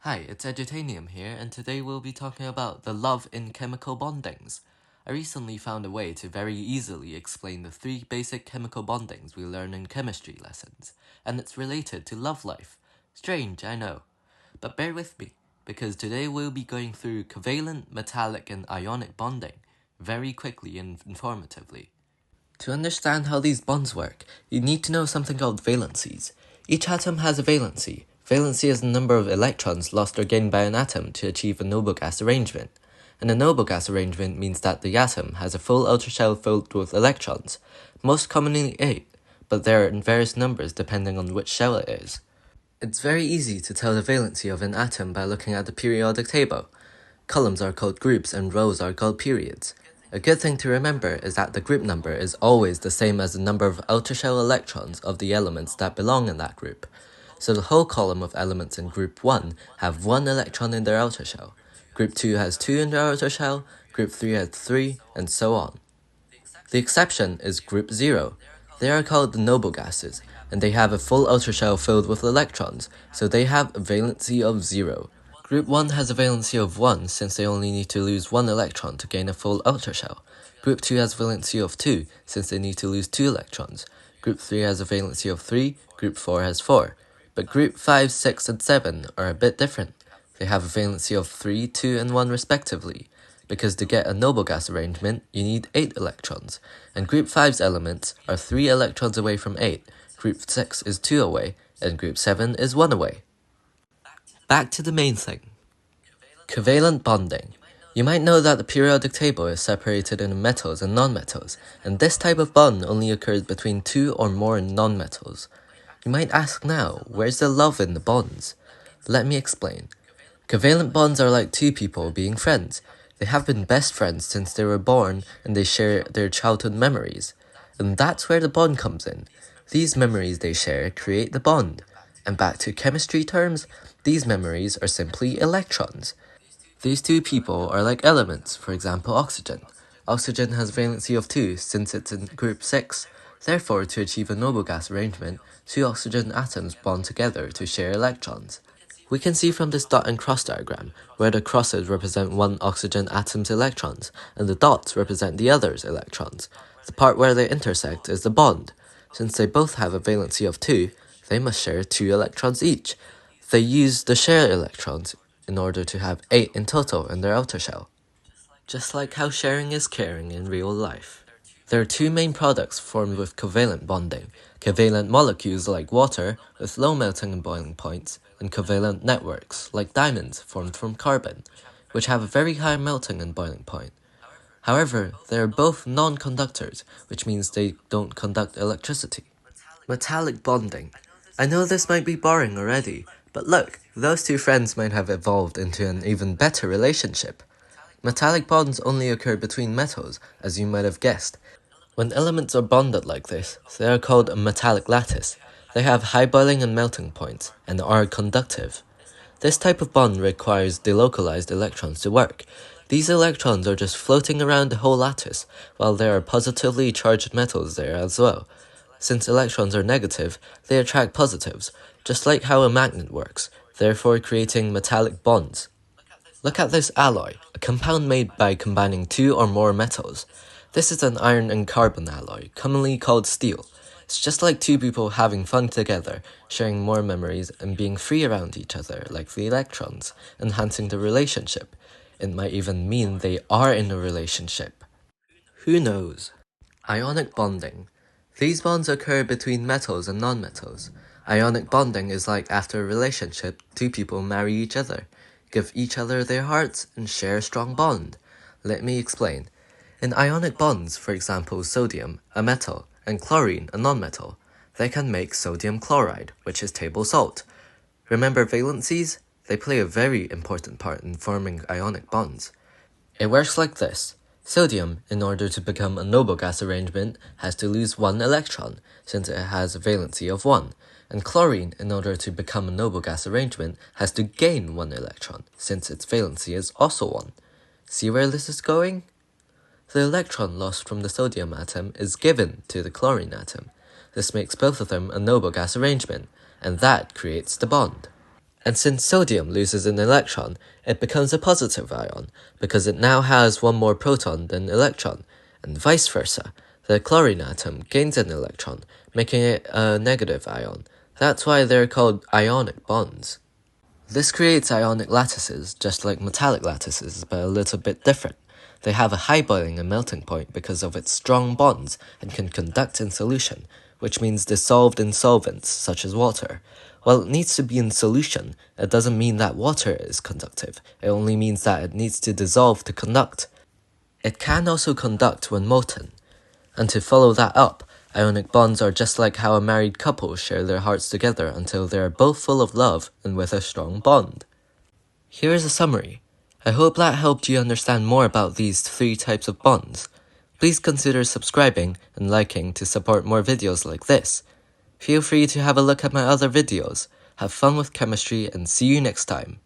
Hi, it's Edutainium here, and today we'll be talking about the love in chemical bondings. I recently found a way to very easily explain the three basic chemical bondings we learn in chemistry lessons, and it's related to love life. Strange, I know. But bear with me, because today we'll be going through covalent, metallic, and ionic bonding very quickly and informatively. To understand how these bonds work, you need to know something called valencies. Each atom has a valency. Valency is the number of electrons lost or gained by an atom to achieve a noble gas arrangement. And a noble gas arrangement means that the atom has a full outer shell filled with electrons, most commonly 8, but there are various numbers depending on which shell it is. It's very easy to tell the valency of an atom by looking at the periodic table. Columns are called groups and rows are called periods. A good thing to remember is that the group number is always the same as the number of outer shell electrons of the elements that belong in that group. So the whole column of elements in group 1 have 1 electron in their outer shell. Group 2 has 2 in their outer shell, group 3 has 3, and so on. The exception is group 0. They are called the noble gases, and they have a full outer shell filled with electrons, so they have a valency of 0. Group 1 has a valency of 1 since they only need to lose 1 electron to gain a full outer shell. Group 2 has a valency of 2 since they need to lose 2 electrons. Group 3 has a valency of 3, Group 4 has 4. But Group 5, 6, and 7 are a bit different. They have a valency of 3, 2, and 1 respectively. Because to get a noble gas arrangement, you need 8 electrons, and Group 5's elements are 3 electrons away from 8, Group 6 is 2 away, and Group 7 is 1 away. Back to the main thing. Covalent bonding. You might know that the periodic table is separated into metals and nonmetals, and this type of bond only occurs between 2 or more nonmetals. You might ask now, where's the love in the bonds? Let me explain. Covalent bonds are like two people being friends. They have been best friends since they were born and they share their childhood memories. And that's where the bond comes in. These memories they share create the bond. And back to chemistry terms, these memories are simply electrons. These two people are like elements, for example oxygen. Oxygen has valency of 2 since it's in group 6. Therefore, to achieve a noble gas arrangement, 2 oxygen atoms bond together to share electrons. We can see from this dot and cross diagram, where the crosses represent one oxygen atom's electrons, and the dots represent the other's electrons. The part where they intersect is the bond. Since they both have a valency of 2, they must share 2 electrons each. They use the shared electrons in order to have 8 in total in their outer shell. Just like how sharing is caring in real life. There are two main products formed with covalent bonding: covalent molecules like water with low melting and boiling points, and covalent networks like diamonds formed from carbon, which have a very high melting and boiling point. However, they are both non-conductors, which means they don't conduct electricity. Metallic bonding. I know this might be boring already, but look, those two friends might have evolved into an even better relationship. Metallic bonds only occur between metals, as you might have guessed. When elements are bonded like this, they are called a metallic lattice. They have high boiling and melting points, and are conductive. This type of bond requires delocalized electrons to work. These electrons are just floating around the whole lattice, while there are positively charged metals there as well. Since electrons are negative, they attract positives, just like how a magnet works, therefore creating metallic bonds. Look at this alloy, a compound made by combining 2 or more metals. This is an iron and carbon alloy, commonly called steel. It's just like two people having fun together, sharing more memories and being free around each other like the electrons, enhancing the relationship. It might even mean they are in a relationship. Who knows? Ionic bonding. These bonds occur between metals and nonmetals. Ionic bonding is like after a relationship, two people marry each other, give each other their hearts, and share a strong bond. Let me explain. In ionic bonds, for example sodium, a metal, and chlorine, a nonmetal, they can make sodium chloride, which is table salt. Remember valencies? They play a very important part in forming ionic bonds. It works like this. Sodium, in order to become a noble gas arrangement, has to lose 1 electron, since it has a valency of 1, and chlorine, in order to become a noble gas arrangement, has to gain 1 electron, since its valency is also 1. See where this is going? The electron lost from the sodium atom is given to the chlorine atom. This makes both of them a noble gas arrangement, and that creates the bond. And since sodium loses an electron, it becomes a positive ion, because it now has one more proton than electron, and vice versa. The chlorine atom gains an electron, making it a negative ion. That's why they're called ionic bonds. This creates ionic lattices, just like metallic lattices, but a little bit different. They have a high boiling and melting point because of its strong bonds and can conduct in solution, which means dissolved in solvents, such as water. While it needs to be in solution, it doesn't mean that water is conductive. It only means that it needs to dissolve to conduct. It can also conduct when molten. And to follow that up, ionic bonds are just like how a married couple share their hearts together until they are both full of love and with a strong bond. Here is a summary. I hope that helped you understand more about these 3 types of bonds. Please consider subscribing and liking to support more videos like this. Feel free to have a look at my other videos. Have fun with chemistry and see you next time.